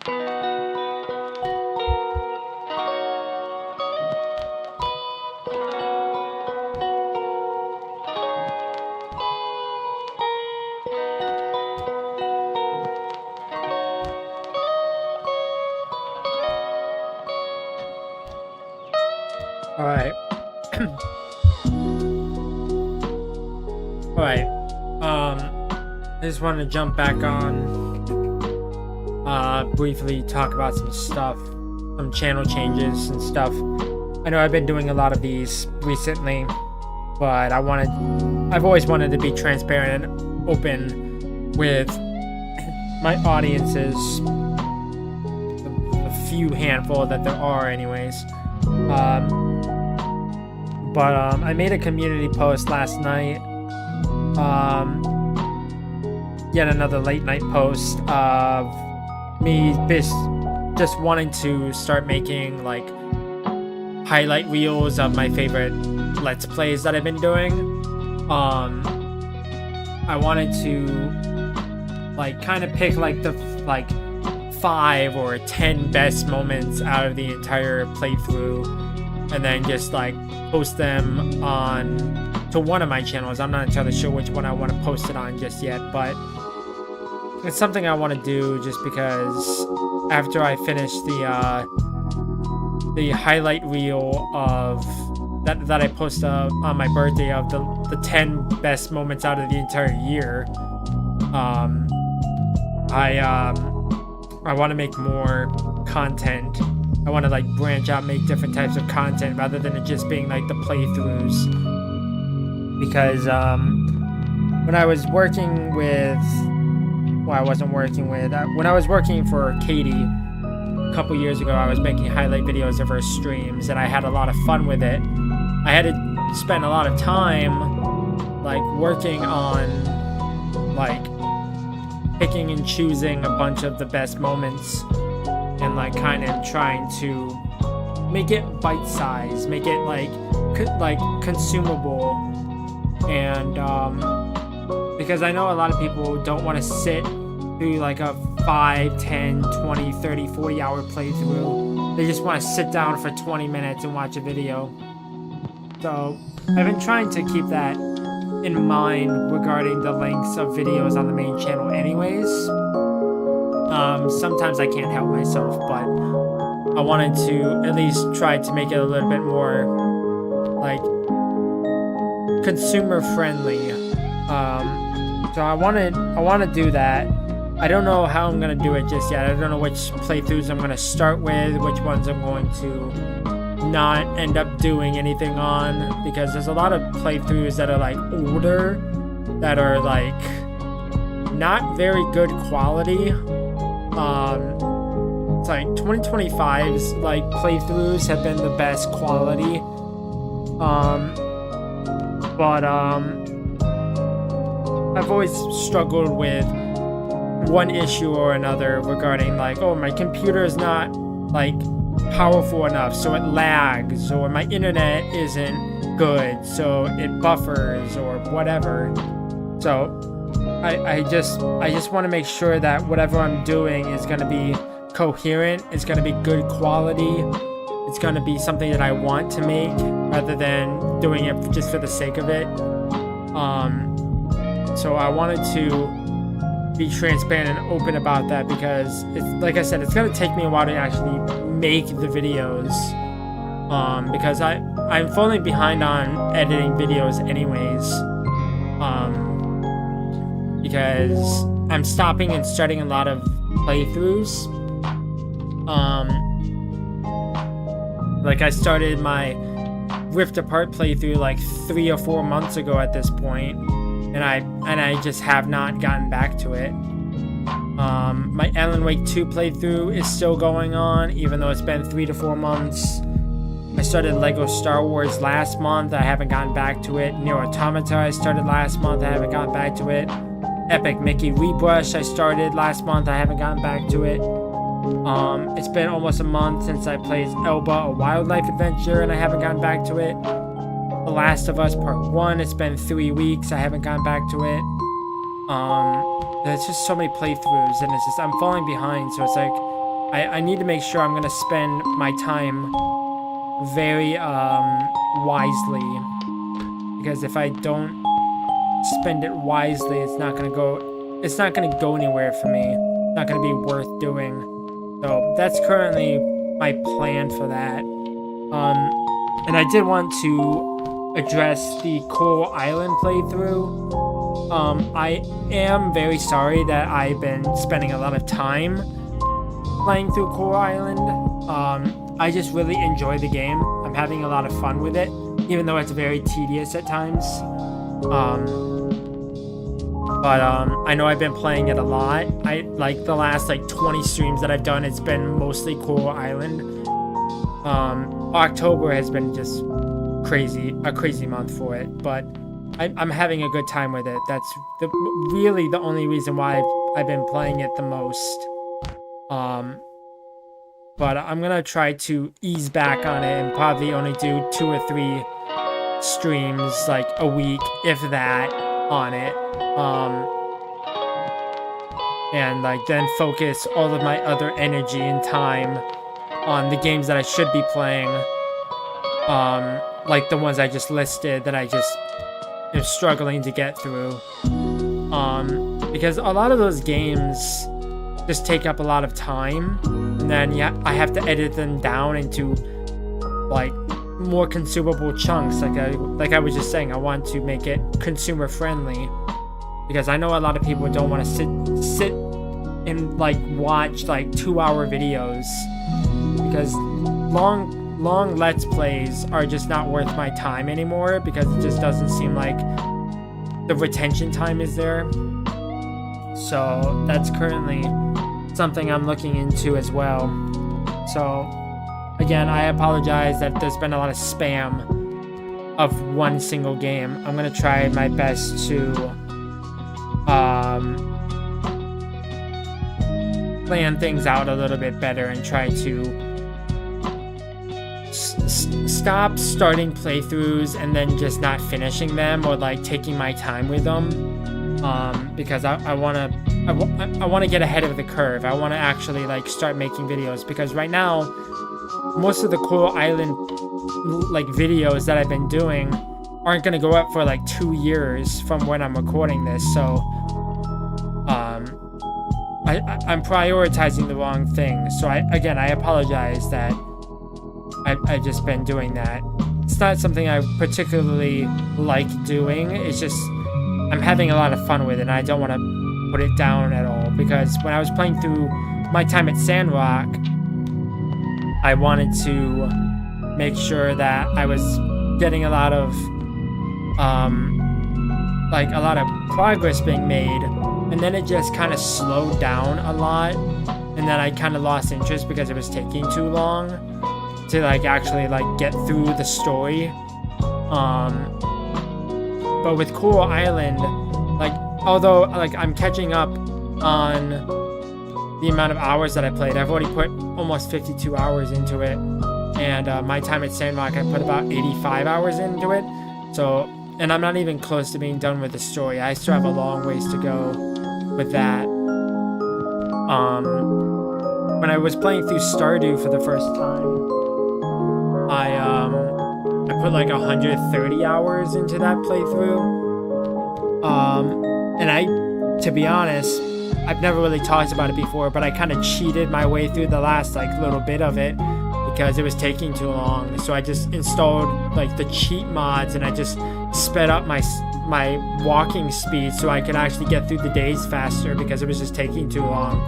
Alright. Alright. I just wanted to jump back on, briefly talk about some stuff, some channel changes and stuff. I know I've been doing a lot of these recently, but I've always wanted to be transparent and open with my audiences, the few handful that there are anyways. I made a community post last night, yet another late night post of me just wanting to start making like highlight reels of my favorite Let's Plays that I've been doing. I wanted to like kind of pick like the 5 or 10 best moments out of the entire playthrough, and then just like post them on to one of my channels. I'm not entirely sure which one I want to post it on just yet, but it's something I want to do just because after I finish the highlight reel of that I posted on my birthday of the 10 best moments out of the entire year, I want to make more content. I want to like branch out, make different types of content rather than it just being like the playthroughs. Because when I was working with, well, I wasn't working with, when I was working for Katie a couple years ago, I was making highlight videos of her streams, and I had a lot of fun with it. I had to spend a lot of time like working on like picking and choosing a bunch of the best moments and like kind of trying to make it bite-sized, make it like consumable. And because I know a lot of people don't want to sit through like a 5, 10, 20, 30, 40 hour playthrough. They just want to sit down for 20 minutes and watch a video. So I've been trying to keep that in mind regarding the lengths of videos on the main channel anyways. Sometimes I can't help myself, but I wanted to at least try to make it a little bit more like consumer friendly. So I want to do that. I don't know how I'm going to do it just yet. I don't know which playthroughs I'm going to start with, which ones I'm going to not end up doing anything on, because there's a lot of playthroughs that are like older, that are like not very good quality. It's like 2025's like playthroughs have been the best quality. But I've always struggled with one issue or another regarding like, oh, my computer is not like powerful enough, so it lags, or my internet isn't good, so it buffers, or whatever. So I just want to make sure that whatever I'm doing is going to be coherent, it's going to be good quality, it's going to be something that I want to make rather than doing it just for the sake of it. So I wanted to be transparent and open about that, because it's like I said, it's going to take me a while to actually make the videos, because I'm falling behind on editing videos anyways, because I'm stopping and starting a lot of playthroughs. Like I started my Rift Apart playthrough like 3 or 4 months ago at this point, and I just have not gotten back to it. My Alan Wake 2 playthrough is still going on, even though it's been 3 to 4 months. I started Lego Star Wars last month, I haven't gotten back to it. Nier Automata I started last month, I haven't gotten back to it. Epic Mickey Rebrush I started last month, I haven't gotten back to it. It's been almost a month since I played Elba, a wildlife adventure, and I haven't gotten back to it. The Last of Us Part 1, it's been 3 weeks, I haven't gotten back to it. There's just so many playthroughs, and it's just, I'm falling behind, so it's like, I need to make sure I'm gonna spend my time very wisely, because if I don't spend it wisely, it's not gonna go anywhere for me. It's not gonna be worth doing. So that's currently my plan for that. And I did want to address the Coral Island playthrough. I am very sorry that I've been spending a lot of time playing through Coral Island. I just really enjoy the game. I'm having a lot of fun with it, even though it's very tedious at times. But I know I've been playing it a lot. I like the last 20 streams that I've done, it's been mostly Coral Island. October has been just a crazy month for it, but I'm having a good time with it. That's really the only reason why I've been playing it the most. But I'm gonna try to ease back on it and probably only do 2 or 3 streams a week, if that, on it. And then focus all of my other energy and time on the games that I should be playing. Like the ones I just listed that I just am struggling to get through. Because a lot of those games just take up a lot of time, and then I have to edit them down into more consumable chunks. Like I was just saying, I want to make it consumer friendly, because I know a lot of people don't want to sit and watch 2-hour videos, because long Let's Plays are just not worth my time anymore, because it just doesn't seem like the retention time is there. So that's currently something I'm looking into as well. So again, I apologize that there's been a lot of spam of one single game. I'm gonna try my best to plan things out a little bit better and try to stop starting playthroughs and then just not finishing them, or taking my time with them, because I want to get ahead of the curve. I want to actually start making videos, because right now most of the Coral Island videos that I've been doing aren't going to go up for 2 years from when I'm recording this. So I'm prioritizing the wrong thing. So I apologize that I've just been doing that. It's not something I particularly like doing. It's just I'm having a lot of fun with it, and I don't want to put it down at all. Because when I was playing through my time at Sandrock, I wanted to make sure that I was getting a lot of progress being made, and then it just kind of slowed down a lot, and then I kind of lost interest because it was taking too long to actually get through the story. But with Coral Island, although I'm catching up on the amount of hours that I played, I've already put almost 52 hours into it, and my time at Sandrock, I put about 85 hours into it. So, and I'm not even close to being done with the story. I still have a long ways to go with that. When I was playing through Stardew for the first time, I put 130 hours into that playthrough. And to be honest, I've never really talked about it before, but I kind of cheated my way through the last little bit of it because it was taking too long. So I just installed the cheat mods, and I just sped up my walking speed so I could actually get through the days faster, because it was just taking too long.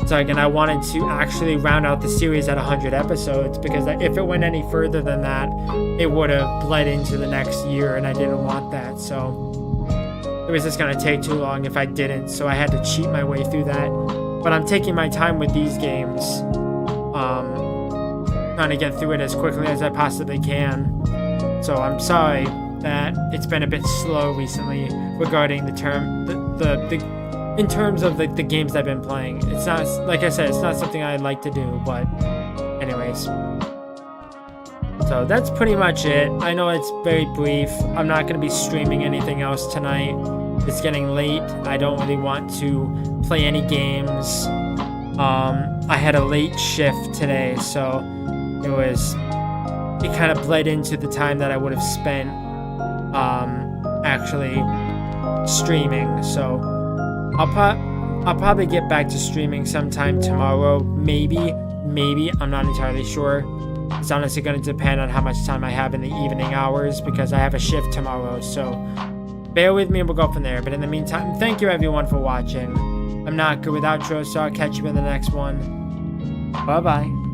So again, I wanted to actually round out the series at 100 episodes, because if it went any further than that, it would have bled into the next year, and I didn't want that. So it was just going to take too long if I didn't, so I had to cheat my way through that. But I'm taking my time with these games, trying to get through it as quickly as I possibly can. So I'm sorry that it's been a bit slow recently regarding in terms of the games I've been playing. It's not, like I said, it's not something I like to do, but anyways. So that's pretty much it. I know it's very brief. I'm not going to be streaming anything else tonight. It's getting late. I don't really want to play any games. I had a late shift today, so it kind of bled into the time that I would have spent actually streaming. So I'll probably get back to streaming sometime tomorrow. Maybe. I'm not entirely sure. It's honestly going to depend on how much time I have in the evening hours because I have a shift tomorrow. So bear with me and we'll go from there. But in the meantime, thank you everyone for watching. I'm not good with outros, so I'll catch you in the next one. Bye-bye.